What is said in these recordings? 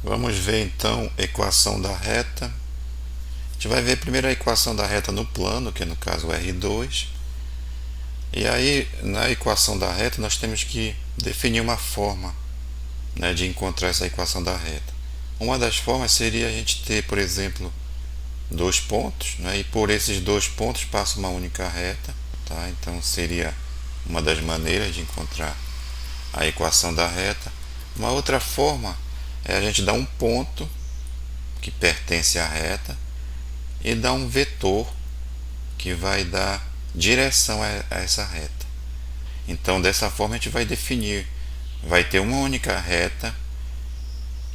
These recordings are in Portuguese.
Vamos ver então a equação da reta. A gente vai ver primeiro a equação da reta no plano, que é no caso o R2. E aí, na equação da reta, nós temos que definir uma forma, né, de encontrar essa equação da reta. Uma das formas seria a gente ter, por exemplo, dois pontos, né, e por esses dois pontos passa uma única reta. Tá? Então seria uma das maneiras de encontrar a equação da reta. Uma outra forma é a gente dar um ponto que pertence à reta e dar um vetor que vai dar direção a essa reta. Então dessa forma a gente vai definir, vai ter uma única reta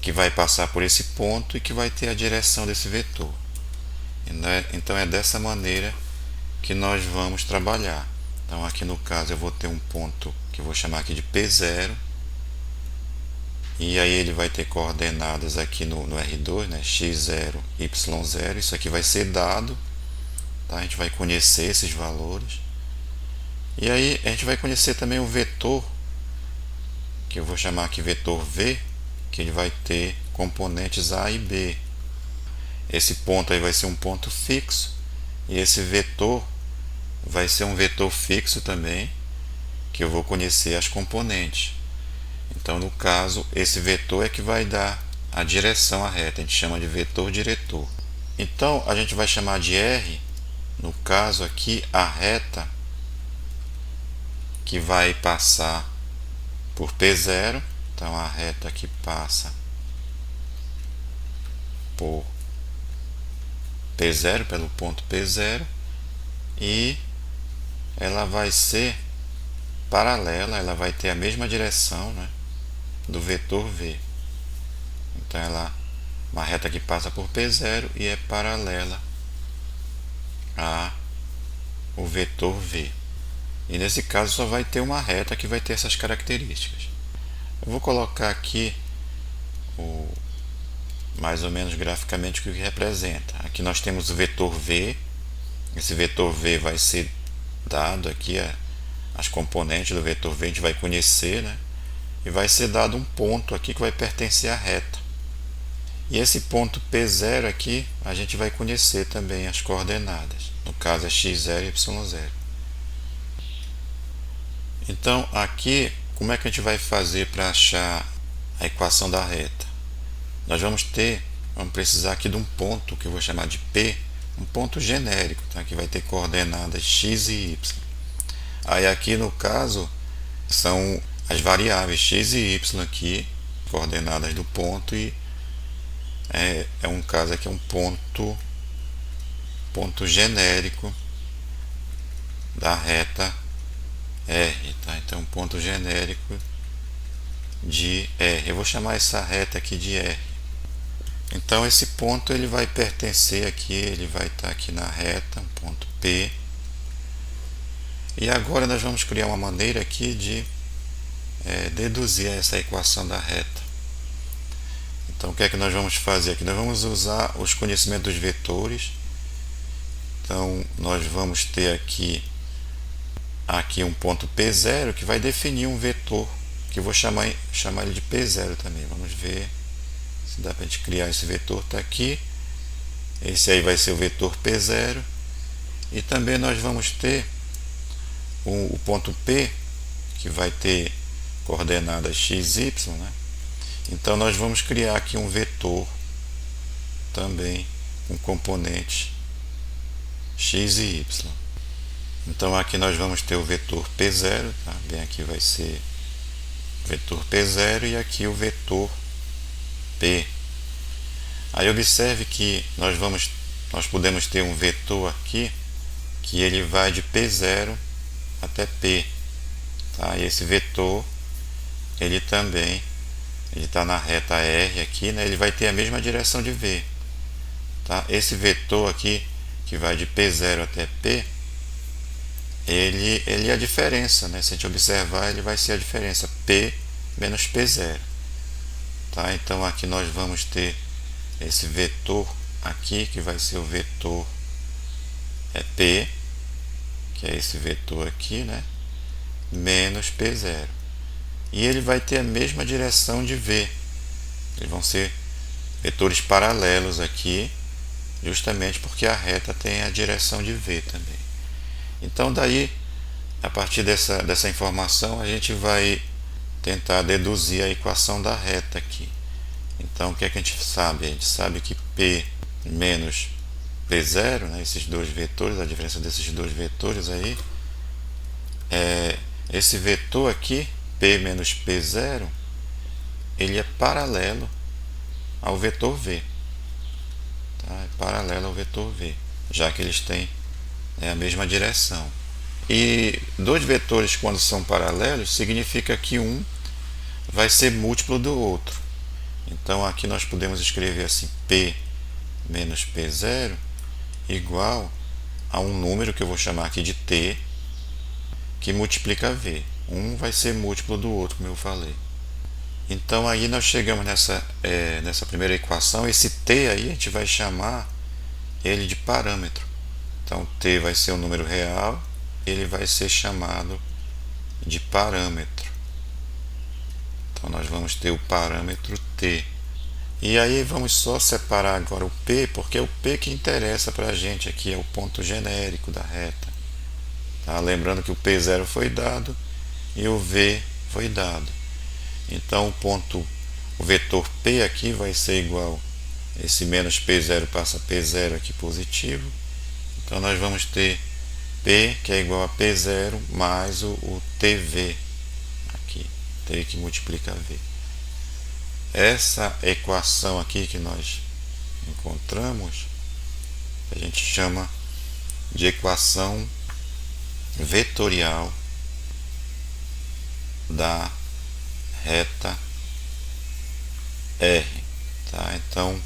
que vai passar por esse ponto e que vai ter a direção desse vetor. Então é dessa maneira que nós vamos trabalhar. Então aqui no caso eu vou ter um ponto que eu vou chamar aqui de P0, e aí ele vai ter coordenadas aqui no R2, né, x0, y0. Isso aqui vai ser dado, tá? A gente vai conhecer esses valores. E aí a gente vai conhecer também o vetor, que eu vou chamar aqui vetor V, que ele vai ter componentes A e B. Esse ponto aí vai ser um ponto fixo, e esse vetor vai ser um vetor fixo também, que eu vou conhecer as componentes. Então, no caso, esse vetor é que vai dar a direção à reta, a gente chama de vetor diretor. Então, a gente vai chamar de R, no caso aqui, a reta que vai passar por P0. Então, a reta que passa por P0, pelo ponto P0, e ela vai ser paralela, ela vai ter a mesma direção, né, do vetor V. Então ela é uma reta que passa por P0 e é paralela ao vetor V. E nesse caso só vai ter uma reta que vai ter essas características. Eu vou colocar aqui mais ou menos graficamente o que representa. Aqui nós temos o vetor V. Esse vetor V vai ser dado aqui, as componentes do vetor V a gente vai conhecer, né? E vai ser dado um ponto aqui que vai pertencer à reta. E esse ponto P0 aqui, a gente vai conhecer também as coordenadas. No caso é x0 e y0. Então aqui, como é que a gente vai fazer para achar a equação da reta? Nós vamos precisar aqui de um ponto que eu vou chamar de P, um ponto genérico, tá? Que vai ter coordenadas x e y. Aí aqui no caso são as variáveis x e y aqui, coordenadas do ponto, e é um caso aqui, é um ponto genérico da reta R, tá? Então um ponto genérico de R. Eu vou chamar essa reta aqui de R. Então esse ponto ele vai pertencer aqui, ele vai estar aqui na reta, um ponto P. E agora nós vamos criar uma maneira aqui de deduzir essa equação da reta. Então o que é que nós vamos fazer aqui? Nós vamos usar os conhecimentos dos vetores. Então nós vamos ter aqui um ponto P0 que vai definir um vetor, que eu vou chamar ele de P0 também. Vamos ver se dá para a gente criar esse vetor. Está aqui. Esse aí vai ser o vetor P0. E também nós vamos ter o ponto P, que vai ter coordenadas x, y, né? Então nós vamos criar aqui um vetor também com componentes x e y. Então aqui nós vamos ter o vetor P0, tá? Bem, aqui vai ser o vetor P0 e aqui o vetor P. Aí observe que nós podemos ter um vetor aqui que ele vai de P0 até P, tá? E esse vetor ele também está na reta R aqui, né? Ele vai ter a mesma direção de V, tá? Esse vetor aqui que vai de P0 até P, ele é a diferença, né? Se a gente observar, ele vai ser a diferença P menos P0, tá? Então aqui nós vamos ter esse vetor aqui que vai ser o vetor P, que é esse vetor aqui, né? Menos P0. E ele vai ter a mesma direção de V. Eles vão ser vetores paralelos aqui, justamente porque a reta tem a direção de V também. Então daí, a partir dessa informação, a gente vai tentar deduzir a equação da reta aqui. Então o que é que a gente sabe? A gente sabe que P menos P0, né, esses dois vetores, a diferença desses dois vetores aí, esse vetor aqui, P menos P0, ele é paralelo ao vetor V. Tá? É paralelo ao vetor V, já que eles têm a mesma direção. E dois vetores, quando são paralelos, significa que um vai ser múltiplo do outro. Então aqui nós podemos escrever assim: P menos P0 igual a um número que eu vou chamar aqui de T, que multiplica V. Um vai ser múltiplo do outro, como eu falei. Então aí nós chegamos nessa primeira equação. Esse T aí a gente vai chamar ele de parâmetro. Então T vai ser um número real, ele vai ser chamado de parâmetro. Então nós vamos ter o parâmetro T. E aí vamos só separar agora o P, porque é o P que interessa para a gente aqui, é o ponto genérico da reta. Tá? Lembrando que o P0 foi dado e o V foi dado. Então o vetor P aqui vai ser igual, esse menos P0 passa P0 aqui positivo. Então nós vamos ter P, que é igual a P0 mais o TV aqui, T que multiplica V. Essa equação aqui que nós encontramos, a gente chama de equação vetorial da reta R. Tá? Então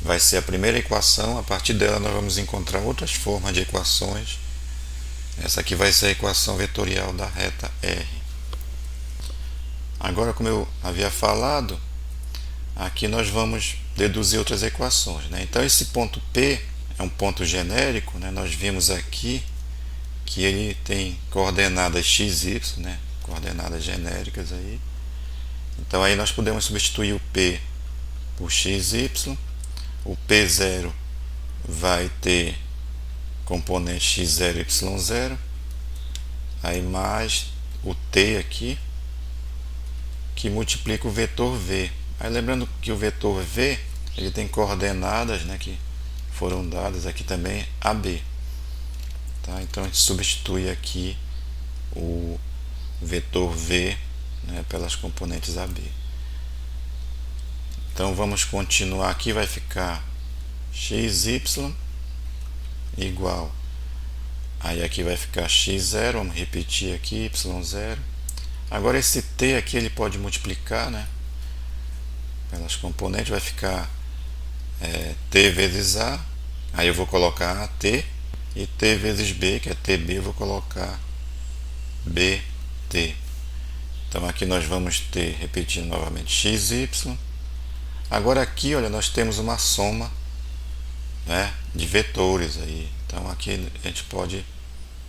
vai ser a primeira equação. A partir dela nós vamos encontrar outras formas de equações. Essa aqui vai ser a equação vetorial da reta R. Agora, como eu havia falado, aqui nós vamos deduzir outras equações, né? Então esse ponto P é um ponto genérico, né? Nós vimos aqui que ele tem coordenadas x, y, né? Coordenadas genéricas aí. Então aí nós podemos substituir o P por x, y. O P0 vai ter componente x0, y0, aí mais o T aqui, que multiplica o vetor V. Aí lembrando que o vetor V, ele tem coordenadas, né, que foram dadas aqui também, AB. Tá? Então a gente substitui aqui o vetor V, né, pelas componentes AB. Então vamos continuar aqui, vai ficar xy igual, aí aqui vai ficar x0, vamos repetir aqui, y0. Agora esse t aqui ele pode multiplicar, né, pelas componentes, vai ficar t vezes a, aí eu vou colocar at, e t vezes b, que é tb, eu vou colocar bt. Então aqui nós vamos ter, repetindo novamente, xy. Agora aqui, olha, nós temos uma soma, né, de vetores aí. Então aqui a gente pode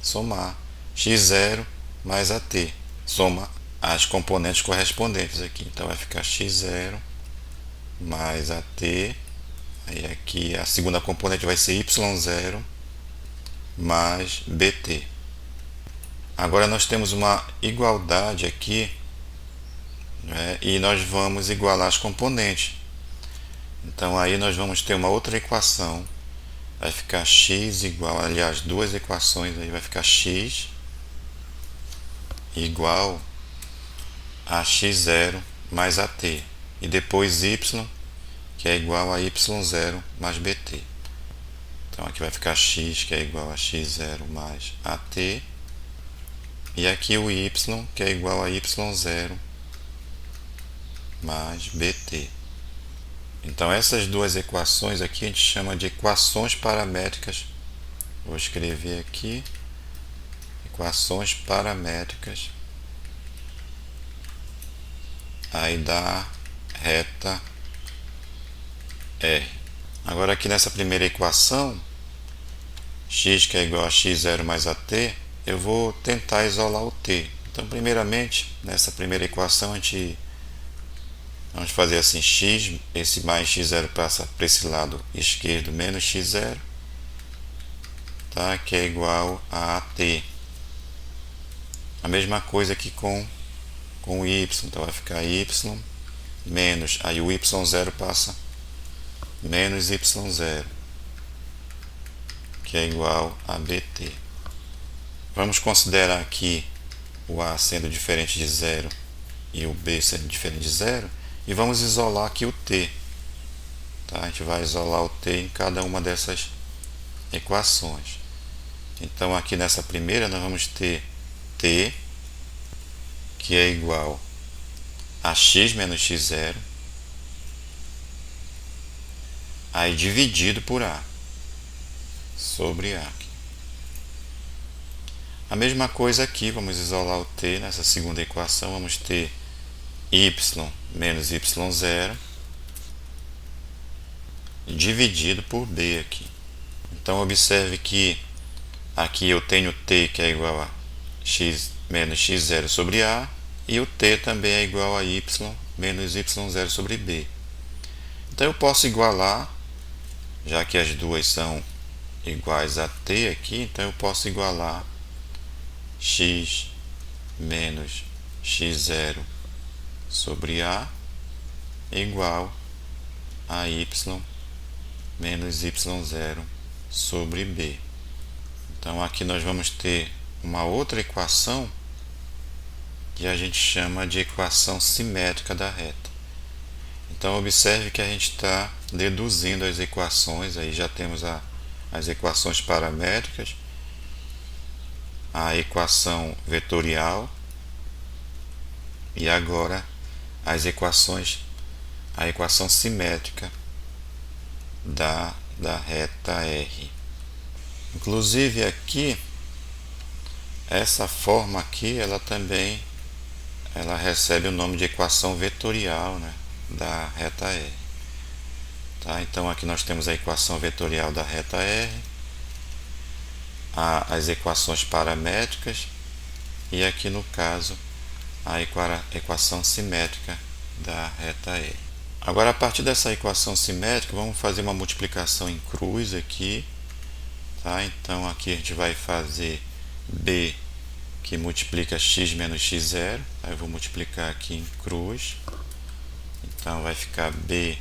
somar x0 mais at, soma as componentes correspondentes aqui. Então vai ficar x0 mais at, aí aqui a segunda componente vai ser y0 mais bt. Agora nós temos uma igualdade aqui, né, e nós vamos igualar as componentes. Então aí nós vamos ter uma outra equação, vai ficar x igual, aliás, duas equações aí, vai ficar x igual a x0 mais at, e depois y, que é igual a y0 mais bt. Então aqui vai ficar x, que é igual a x0 mais at, e aqui o y, que é igual a y0 mais bt. Então essas duas equações aqui a gente chama de equações paramétricas. Vou escrever aqui, equações paramétricas aí da reta R. Agora aqui nessa primeira equação, x que é igual a x0 mais at, eu vou tentar isolar o t. Então primeiramente, nessa primeira equação a gente Vamos fazer assim, x, esse mais x0 passa para esse lado esquerdo, menos x0, tá? Que é igual a t. A mesma coisa aqui com o y, então vai ficar y menos, aí o y0 passa menos y0, que é igual a bt. Vamos considerar aqui o a sendo diferente de zero e o b sendo diferente de zero, e vamos isolar aqui o t. Tá? A gente vai isolar o t em cada uma dessas equações. Então aqui nessa primeira nós vamos ter t, que é igual a x menos x0, aí dividido por a, sobre a. A mesma coisa aqui, vamos isolar o t nessa segunda equação, vamos ter y menos y0 dividido por b aqui. Então observe que aqui eu tenho t que é igual a x menos x0 sobre a, e o t também é igual a y menos y0 sobre b. Então eu posso igualar, já que as duas são iguais a t aqui, então eu posso igualar x menos x0 sobre a igual a y menos y0 sobre b. Então aqui nós vamos ter uma outra equação que a gente chama de equação simétrica da reta. Então observe que a gente está deduzindo as equações, aí já temos as equações paramétricas, a equação vetorial e agora as equações, a equação simétrica da reta R. Inclusive aqui, essa forma aqui, ela também recebe o nome de equação vetorial, né, da reta R. Tá? Então aqui nós temos a equação vetorial da reta R, as equações paramétricas e aqui no caso a equação simétrica da reta R. Agora a partir dessa equação simétrica vamos fazer uma multiplicação em cruz aqui, tá? Então aqui a gente vai fazer b que multiplica x menos x0, tá? Eu vou multiplicar aqui em cruz, então vai ficar b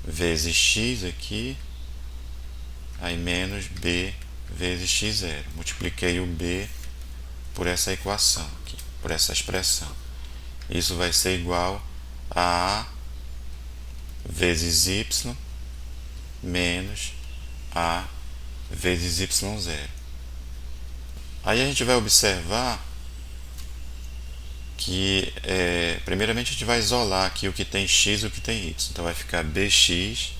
vezes x aqui, aí menos b vezes x0. Multipliquei o b por essa equação aqui, por essa expressão. Isso vai ser igual a a vezes y menos a vezes y0. Aí a gente vai observar que primeiramente a gente vai isolar aqui o que tem x e o que tem y. Então vai ficar bx,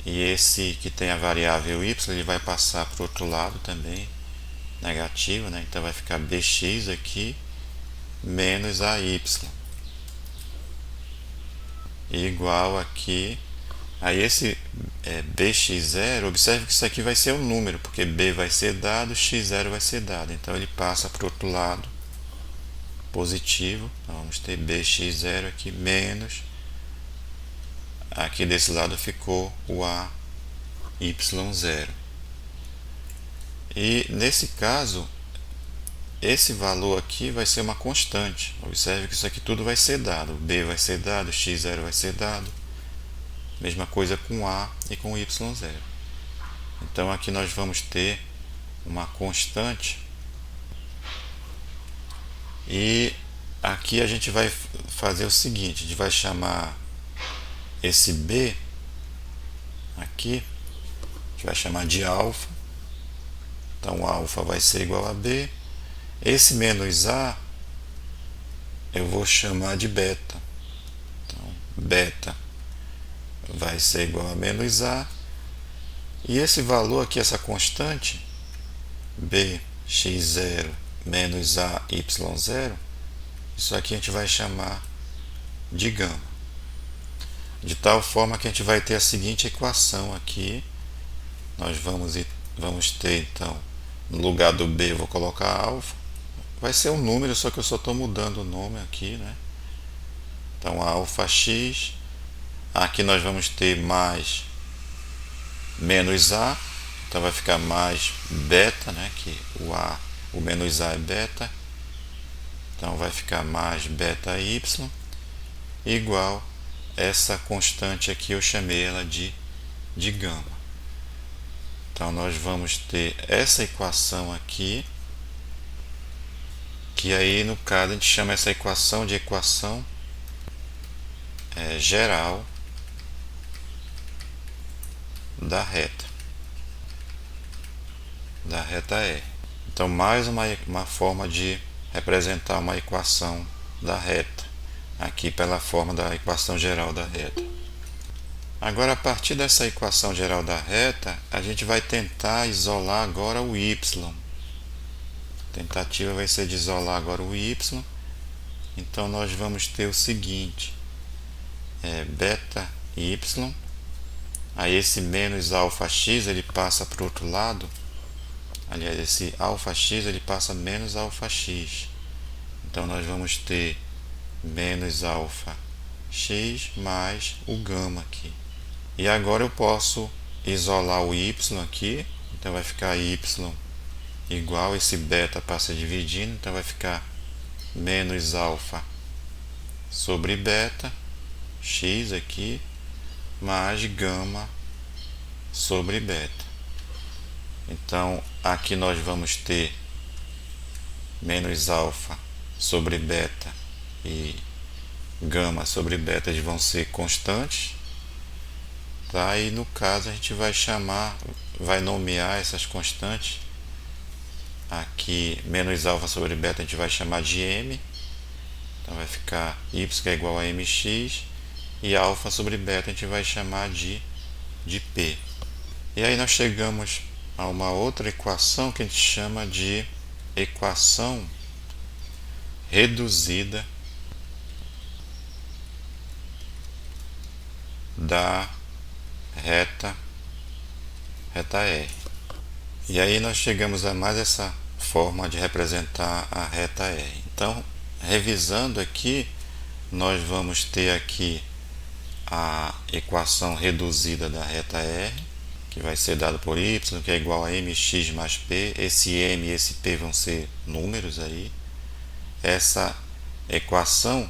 e esse que tem a variável y ele vai passar para o outro lado também, negativo, né? Então vai ficar bx aqui menos a y igual aqui a esse bx0. Observe que isso aqui vai ser um número, porque b vai ser dado, x0 vai ser dado, então ele passa para o outro lado positivo. Então, vamos ter bx0 aqui menos, aqui desse lado ficou o a y0. E nesse caso esse valor aqui vai ser uma constante. Observe que isso aqui tudo vai ser dado, b vai ser dado, x0 vai ser dado, mesma coisa com a e com y0. Então aqui nós vamos ter uma constante, e aqui a gente vai fazer o seguinte, a gente vai chamar esse b aqui, a gente vai chamar de alfa. Então alfa vai ser igual a b. Esse menos a eu vou chamar de beta. Então beta vai ser igual a menos a, e esse valor aqui, essa constante bx0 menos a y0, isso aqui a gente vai chamar de gama, de tal forma que a gente vai ter a seguinte equação aqui. Nós vamos ter, então, no lugar do b eu vou colocar alfa, vai ser um número, só que eu só estou mudando o nome aqui, né? Então alfa x, aqui nós vamos ter mais menos a, então vai ficar mais beta, né, que o menos a é beta, então vai ficar mais beta y igual essa constante aqui, eu chamei ela de gama. Então nós vamos ter essa equação aqui, que aí no caso a gente chama essa equação de equação geral da reta R. Então mais uma forma de representar uma equação da reta, aqui pela forma da equação geral da reta. Agora, a partir dessa equação geral da reta, a gente vai tentar isolar agora o y. A tentativa vai ser de isolar agora o y. Então nós vamos ter o seguinte, beta y, aí esse menos alfa x ele passa para o outro lado, aliás, esse alfa x ele passa menos alfa x, então nós vamos ter menos alfa x mais o gama aqui. E agora eu posso isolar o y aqui, então vai ficar y igual, esse beta passa dividindo, então vai ficar menos alfa sobre beta x aqui, mais gama sobre beta. Então aqui nós vamos ter menos alfa sobre beta e gama sobre beta, eles vão ser constantes, tá? E no caso a gente vai nomear essas constantes. Aqui menos alfa sobre beta a gente vai chamar de m, então vai ficar y que é igual a mx, e alfa sobre beta a gente vai chamar de p. E aí nós chegamos a uma outra equação que a gente chama de equação reduzida da reta R. E aí nós chegamos a mais essa forma de representar a reta R. Então, revisando aqui, nós vamos ter aqui a equação reduzida da reta R, que vai ser dado por y, que é igual a mx mais p. Esse m e esse p vão ser números aí. Essa equação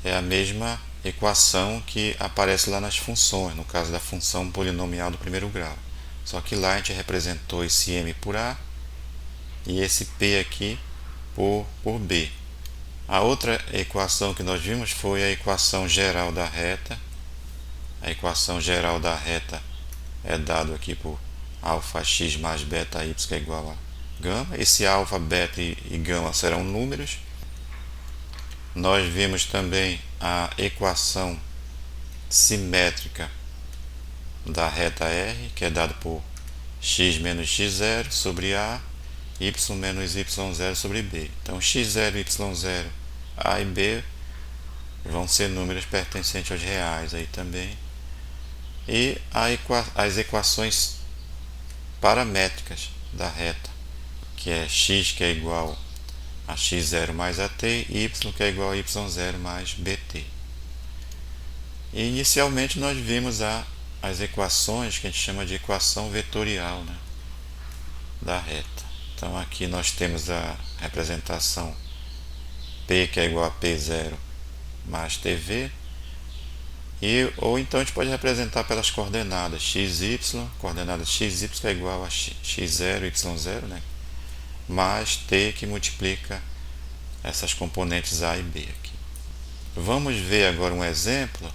é a mesma equação que aparece lá nas funções, no caso da função polinomial do primeiro grau. Só que lá a gente representou esse m por a e esse p aqui por b. A outra equação que nós vimos foi a equação geral da reta. A equação geral da reta é dado aqui por alfa x mais beta y, que é igual a gama. Esse alfa, beta e gama serão números. Nós vimos também a equação simétrica da reta R, que é dado por x menos x0 sobre a, y menos y0 sobre b. Então x0, y0, a e b vão ser números pertencentes aos reais aí também. E as equações paramétricas da reta, que é x que é igual a x0 mais at, y que é igual a y0 mais bt. E inicialmente nós vimos as equações que a gente chama de equação vetorial, né, da reta. Então aqui nós temos a representação p que é igual a p0 mais tv, ou então a gente pode representar pelas coordenadas xy, coordenada xy que é igual a x0, y0, né, mais t que multiplica essas componentes a e b aqui. Vamos ver agora um exemplo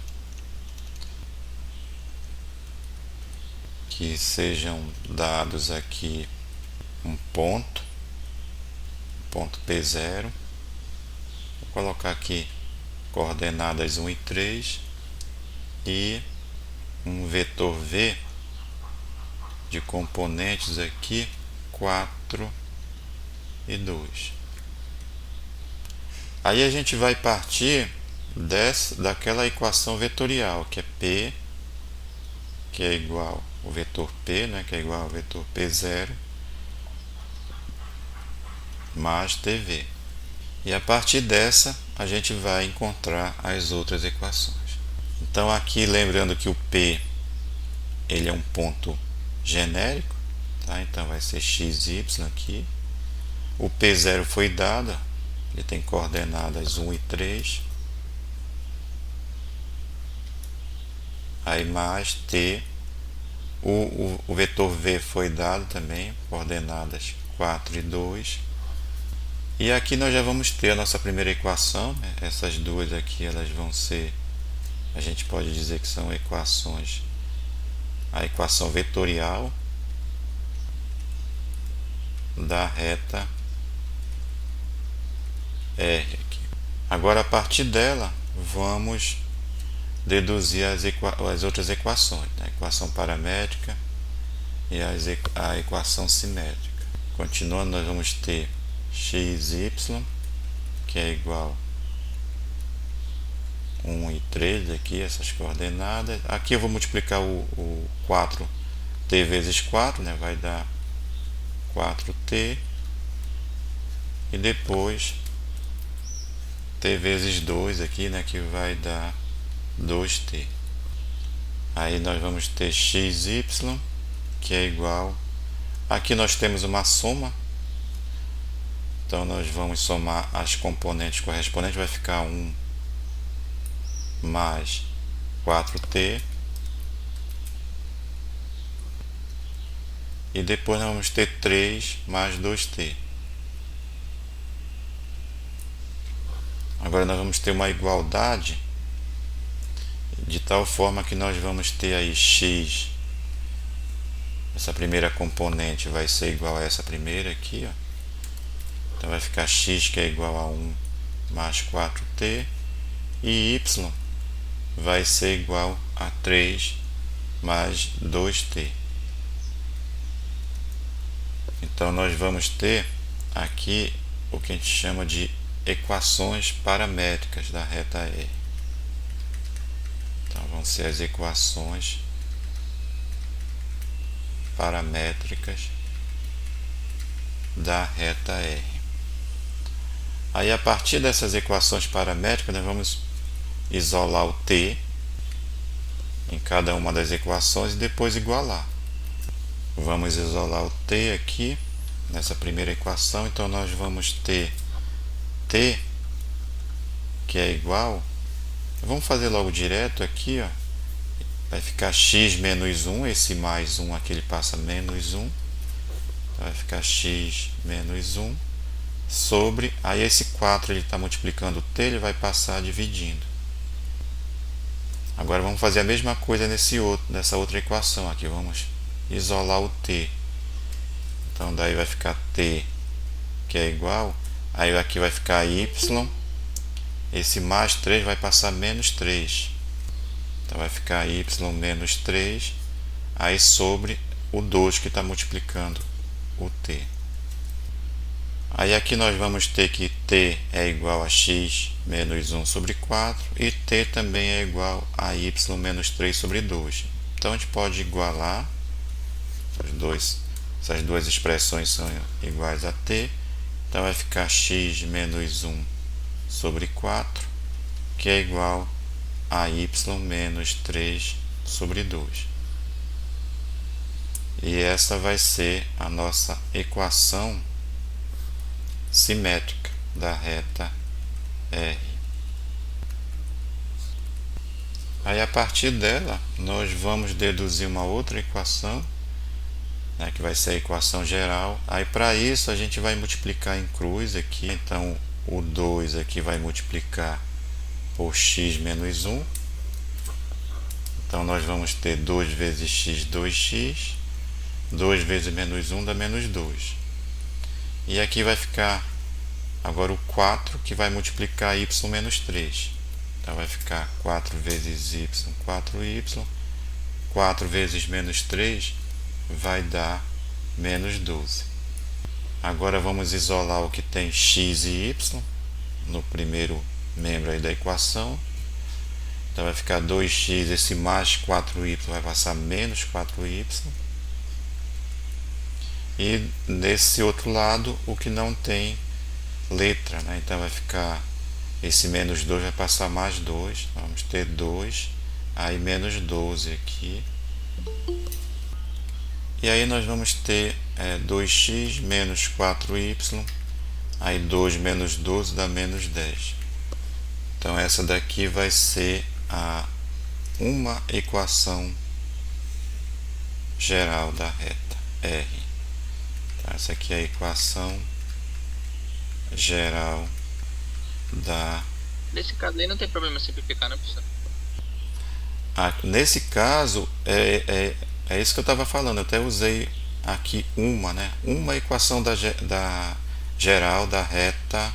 que sejam dados aqui um ponto P0. Vou colocar aqui coordenadas 1 e 3 e um vetor V de componentes aqui 4 e 2. Aí a gente vai partir daquela equação vetorial, que é P, que é igual o vetor P, né, que é igual ao vetor P0 mais TV. E a partir dessa a gente vai encontrar as outras equações. Então aqui lembrando que o P ele é um ponto genérico, tá? Então vai ser x, y aqui. O P0 foi dado, ele tem coordenadas 1 e 3. Aí mais T, o vetor V foi dado também, coordenadas 4 e 2. E aqui nós já vamos ter a nossa primeira equação, né? Essas duas aqui elas vão ser, a gente pode dizer que são equações, a equação vetorial da reta R aqui. Agora a partir dela vamos deduzir as outras equações, né? A equação paramétrica e a equação simétrica. Continuando, nós vamos ter xy, que é igual 1 e 3 aqui, essas coordenadas. Aqui eu vou multiplicar o 4t vezes 4, né? Vai dar 4t. E depois t vezes 2 aqui, né? Que vai dar 2t. Aí nós vamos ter xy, que é igual, aqui nós temos uma soma, então nós vamos somar as componentes correspondentes, vai ficar 1 mais 4t, e depois nós vamos ter 3 mais 2t. Agora nós vamos ter uma igualdade de tal forma que nós vamos ter aí x, essa primeira componente vai ser igual a essa primeira aqui, ó. Então vai ficar x que é igual a 1 mais 4t, e y vai ser igual a 3 mais 2t. Então nós vamos ter aqui o que a gente chama de equações paramétricas da reta R. Então vão ser as equações paramétricas da reta R. Aí a partir dessas equações paramétricas nós vamos isolar o t em cada uma das equações e depois igualar. Vamos isolar o t aqui nessa primeira equação, então nós vamos ter t que é igual, vamos fazer logo direto aqui, ó. Vai ficar x menos 1, esse mais 1 aqui ele passa menos 1, então vai ficar x menos 1 sobre, aí esse 4 ele está multiplicando o t, ele vai passar dividindo. Agora vamos fazer a mesma coisa nessa outra equação aqui, vamos isolar o t. Então daí vai ficar t que é igual, aí aqui vai ficar y, esse mais 3 vai passar menos 3. Então vai ficar y menos 3, aí sobre o 2 que está multiplicando o t. Aí aqui nós vamos ter que t é igual a x menos 1 sobre 4 e t também é igual a y menos 3 sobre 2. Então a gente pode igualar, essas duas expressões são iguais a t, então vai ficar x menos 1 sobre 4, que é igual a y menos 3 sobre 2. E essa vai ser a nossa equação simétrica da reta R. Aí a partir dela nós vamos deduzir uma outra equação, né, que vai ser a equação geral. Aí para isso a gente vai multiplicar em cruz aqui, então o 2 aqui vai multiplicar por x menos 1, então nós vamos ter 2 vezes x, 2x, 2 vezes menos 1 dá menos 2. E aqui vai ficar agora o 4 que vai multiplicar y menos 3. Então vai ficar 4 vezes y, 4y. 4 vezes menos 3 vai dar menos 12. Agora vamos isolar o que tem x e y no primeiro membro aí da equação. Então vai ficar 2x, esse mais 4y vai passar menos 4y. E nesse outro lado, o que não tem letra, né? Então vai ficar, esse menos 2 vai passar mais 2, vamos ter 2, aí menos 12 aqui. E aí nós vamos ter 2x menos 4y, aí 2 menos 12 dá menos 10. Então essa daqui vai ser uma equação geral da reta R. Então, essa aqui é a equação geral da... Nesse caso aí não tem problema simplificar, não, professor? Nesse caso, é isso que eu estava falando. Eu até usei aqui né? Uma equação da geral da reta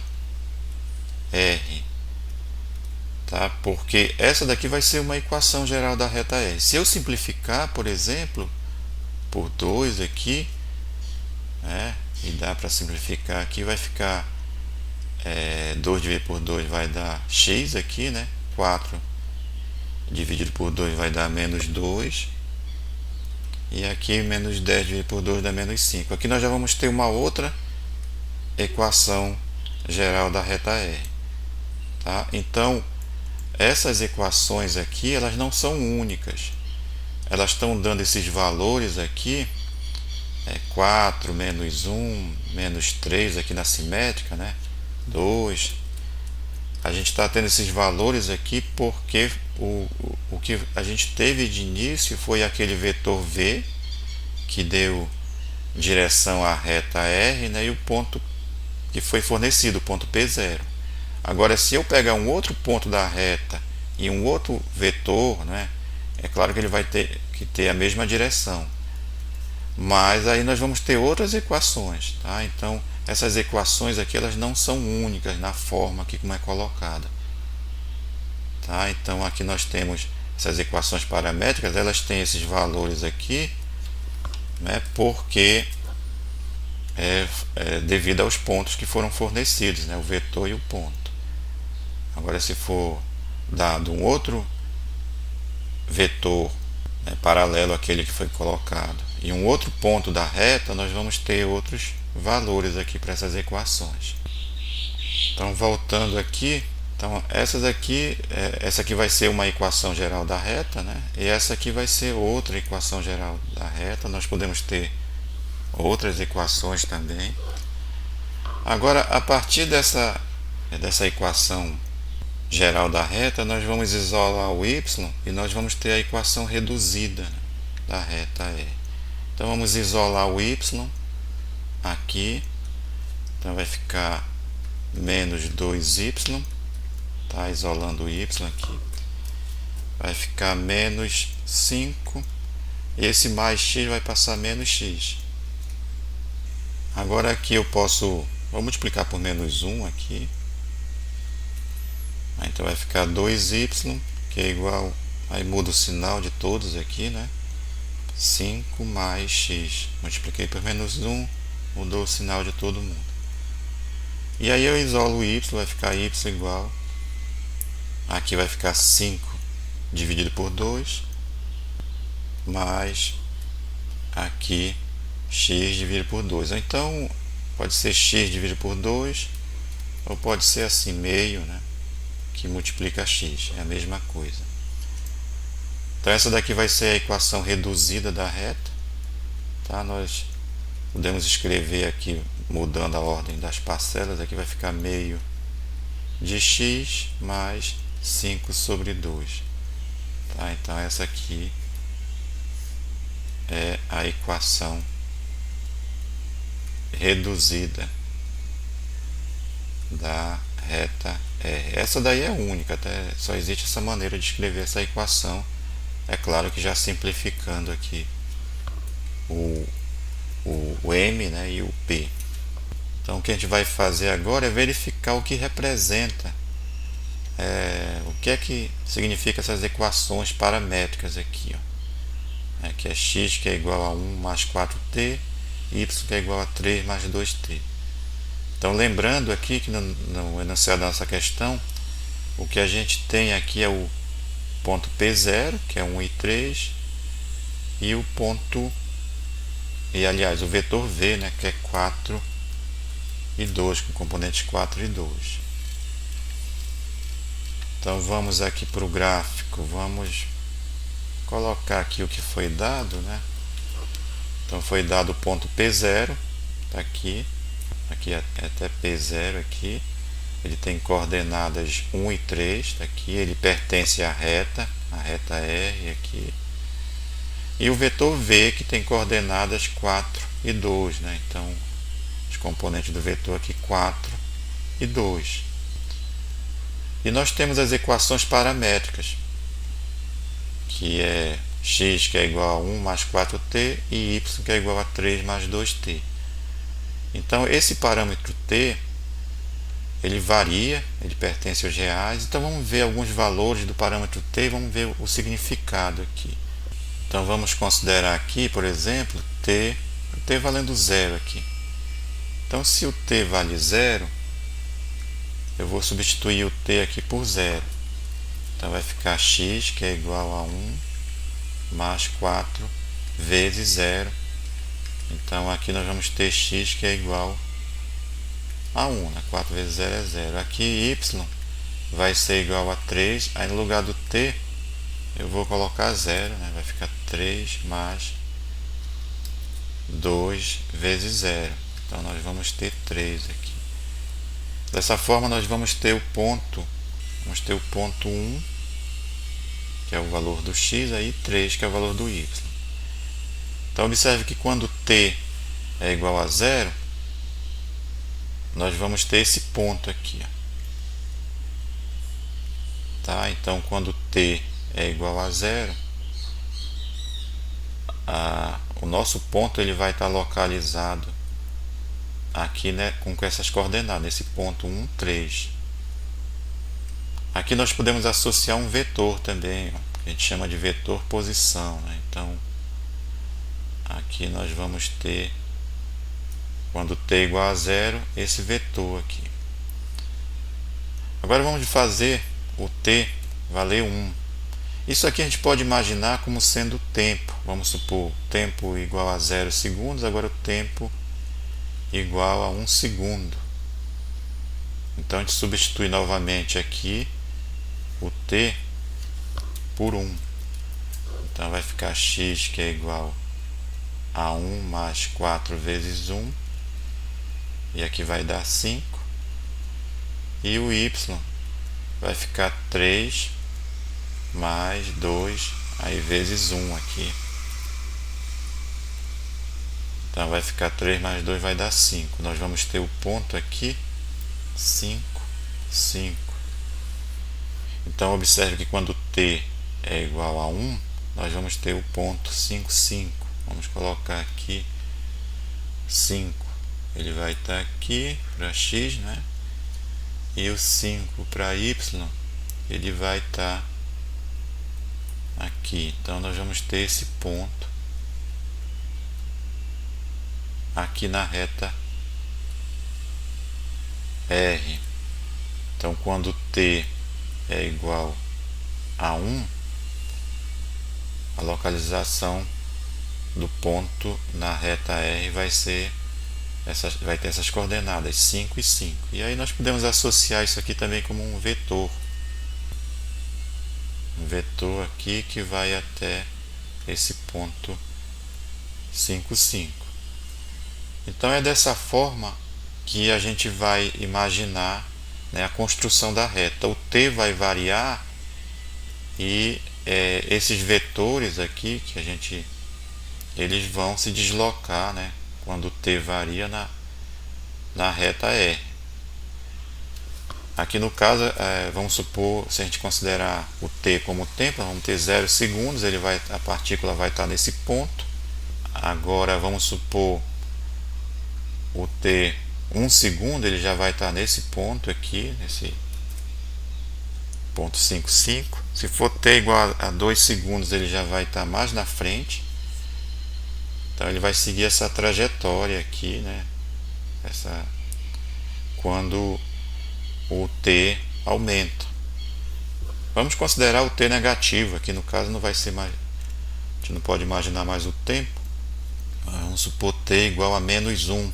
R. Tá? Porque essa daqui vai ser uma equação geral da reta R. Se eu simplificar, por exemplo, por 2 aqui, né? E dá para simplificar aqui, vai ficar 2 dividido por 2 vai dar x aqui, né? 4 dividido por 2 vai dar menos 2. E aqui menos 10 dividido por 2 dá menos 5. Aqui nós já vamos ter uma outra equação geral da reta R. Tá? Então, essas equações aqui, elas não são únicas. Elas estão dando esses valores aqui, 4, menos 1, menos 3 aqui na simétrica, né? 2. A gente está tendo esses valores aqui porque o que a gente teve de início foi aquele vetor V, que deu direção à reta R, né? E o ponto que foi fornecido, o ponto P0. Agora, se eu pegar um outro ponto da reta e um outro vetor, né? É claro que ele vai ter que ter a mesma direção. Mas aí nós vamos ter outras equações, tá? Então, essas equações aqui, elas não são únicas na forma aqui como é colocada, tá? Então, aqui nós temos essas equações paramétricas, elas têm esses valores aqui, né? Porque devido aos pontos que foram fornecidos, né? O vetor e o ponto. Agora, se for dado um outro vetor, né, paralelo àquele que foi colocado, e um outro ponto da reta, nós vamos ter outros valores aqui para essas equações. Então, voltando aqui, então essa aqui vai ser uma equação geral da reta, né? E essa aqui vai ser outra equação geral da reta. Nós podemos ter outras equações também. Agora, a partir dessa equação geral da reta, nós vamos isolar o y e nós vamos ter a equação reduzida, né, da reta R. Então vamos isolar o y aqui, então vai ficar menos 2y, tá? Isolando o y aqui, vai ficar menos 5, e esse mais x vai passar menos x. Agora aqui eu vou multiplicar por menos 1 aqui, então vai ficar 2y, que é igual, aí muda o sinal de todos aqui, né? 5 mais x, multipliquei por menos 1, mudou o sinal de todo mundo. E aí eu isolo o y, vai ficar y igual, aqui vai ficar 5 dividido por 2, mais aqui x dividido por 2. Então pode ser x dividido por 2, ou pode ser assim, meio, né? Que multiplica x, é a mesma coisa. Então essa daqui vai ser a equação reduzida da reta, tá? Nós podemos escrever aqui mudando a ordem das parcelas, aqui vai ficar meio de x mais 5 sobre 2, tá? Então essa aqui é a equação reduzida da reta R. Essa daí é única, até só existe essa maneira de escrever essa equação. É claro que já simplificando aqui o M, né, e o P. Então o que a gente vai fazer agora é verificar o que representa, o que é que significa essas equações paramétricas aqui, ó. Que é x que é igual a 1 mais 4t, y que é igual a 3 mais 2t. Então lembrando aqui que no enunciado da nossa questão, o que a gente tem aqui é o ponto P0, que é 1 e 3, e o vetor V, né, que é 4 e 2, com componentes 4 e 2. Então vamos aqui para o gráfico, vamos colocar aqui o que foi dado, né? Então foi dado o ponto P0, tá aqui é até P0 aqui, ele tem coordenadas 1 e 3, tá aqui, ele pertence à reta R aqui, e o vetor V que tem coordenadas 4 e 2, né? Então os componentes do vetor aqui 4 e 2. E nós temos as equações paramétricas, que é x que é igual a 1 mais 4t e y que é igual a 3 mais 2t. Então esse parâmetro t, ele varia, ele pertence aos reais. Então vamos ver alguns valores do parâmetro t e vamos ver o significado aqui. Então vamos considerar aqui, por exemplo, o t valendo 0 aqui. Então se o t vale 0, eu vou substituir o t aqui por 0. Então vai ficar x que é igual a 1 mais 4 vezes 0. Então aqui nós vamos ter x que é igual a 1, né? 4 vezes 0 é 0. Aqui y vai ser igual a 3, aí no lugar do t eu vou colocar 0, né? Vai ficar 3 mais 2 vezes 0. Então nós vamos ter 3 aqui. Dessa forma nós vamos ter o ponto 1, que é o valor do x, aí 3, que é o valor do y. Então observe que quando t é igual a 0, nós vamos ter esse ponto aqui, ó. Tá? Então quando t é igual a 0, o nosso ponto ele vai estar localizado aqui, né, com essas coordenadas, nesse ponto 1, 3. Aqui nós podemos associar um vetor também, ó, que a gente chama de vetor posição, né? Então aqui nós vamos ter, quando t é igual a 0, esse vetor aqui. Agora vamos fazer o t valer 1. Isso aqui a gente pode imaginar como sendo o tempo. Vamos supor tempo igual a 0 segundos, agora o tempo igual a 1 segundo. Então a gente substitui novamente aqui o t por 1. Então vai ficar x que é igual a 1 mais 4 vezes 1. E aqui vai dar 5. E o y vai ficar 3 mais 2, aí vezes 1 aqui. Então vai ficar 3 mais 2 vai dar 5. Nós vamos ter o ponto aqui 5, 5. Então observe que quando t é igual a 1, nós vamos ter o ponto 5, 5. Vamos colocar aqui 5. Ele vai estar aqui para x, né? E o 5 para y, ele vai estar aqui. Então nós vamos ter esse ponto aqui na reta R. Então quando t é igual a 1, a localização do ponto na reta R vai ter essas coordenadas 5 e 5. E aí nós podemos associar isso aqui também como um vetor. Um vetor aqui que vai até esse ponto 5, 5. Então é dessa forma que a gente vai imaginar, né, a construção da reta. O t vai variar e esses vetores aqui que eles vão se deslocar, né, quando o t varia na reta R. Aqui no caso, vamos supor, se a gente considerar o t como tempo, vamos ter 0 segundos, a partícula vai estar nesse ponto. Agora vamos supor o t 1 segundo, ele já vai estar nesse ponto aqui, nesse ponto 5, 5. Se for t igual a 2 segundos, ele já vai estar mais na frente. Então ele vai seguir essa trajetória aqui, né? Quando o t aumenta. Vamos considerar o t negativo, aqui no caso não vai ser mais, a gente não pode imaginar mais o tempo. Vamos supor t igual a menos 1.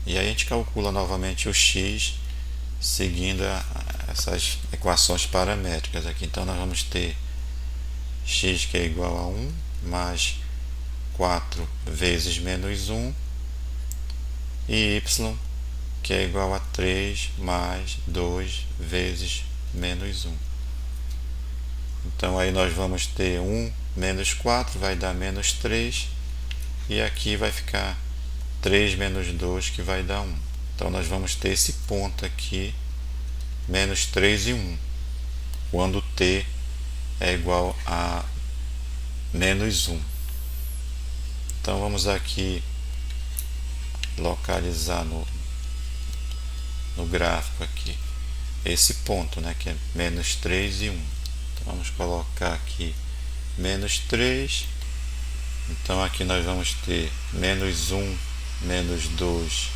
E aí a gente calcula novamente o x seguindo essas equações paramétricas aqui. Então nós vamos ter x que é igual a 1 mais 4 vezes menos 1 e y que é igual a 3 mais 2 vezes menos 1. Então aí nós vamos ter 1 menos 4 vai dar menos 3 e aqui vai ficar 3 menos 2 que vai dar 1. Então nós vamos ter esse ponto aqui, menos 3 e 1, quando t é igual a menos 1. Então vamos aqui localizar no gráfico aqui esse ponto, né, que é menos 3 e 1. Então vamos colocar aqui menos 3. Então aqui nós vamos ter menos 1, menos 2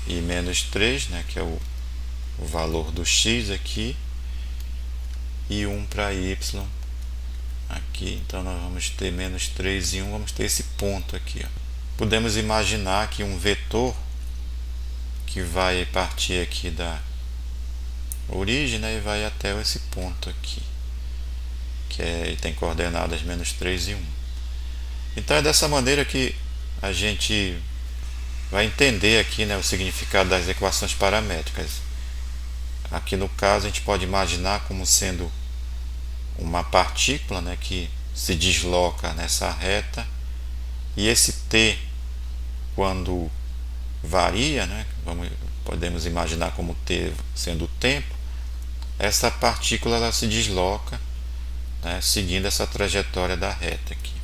e menos 3, né, que é o valor do x aqui, e 1 para y aqui. Então nós vamos ter menos 3 e 1, vamos ter esse ponto aqui, ó. Podemos imaginar que um vetor que vai partir aqui da origem, né, e vai até esse ponto aqui, que tem coordenadas menos 3 e 1. Então é dessa maneira que a gente vai entender aqui, né, o significado das equações paramétricas. Aqui no caso a gente pode imaginar como sendo uma partícula, né, que se desloca nessa reta, e esse t, quando varia, né, podemos imaginar como t sendo o tempo, essa partícula ela se desloca, né, seguindo essa trajetória da reta aqui.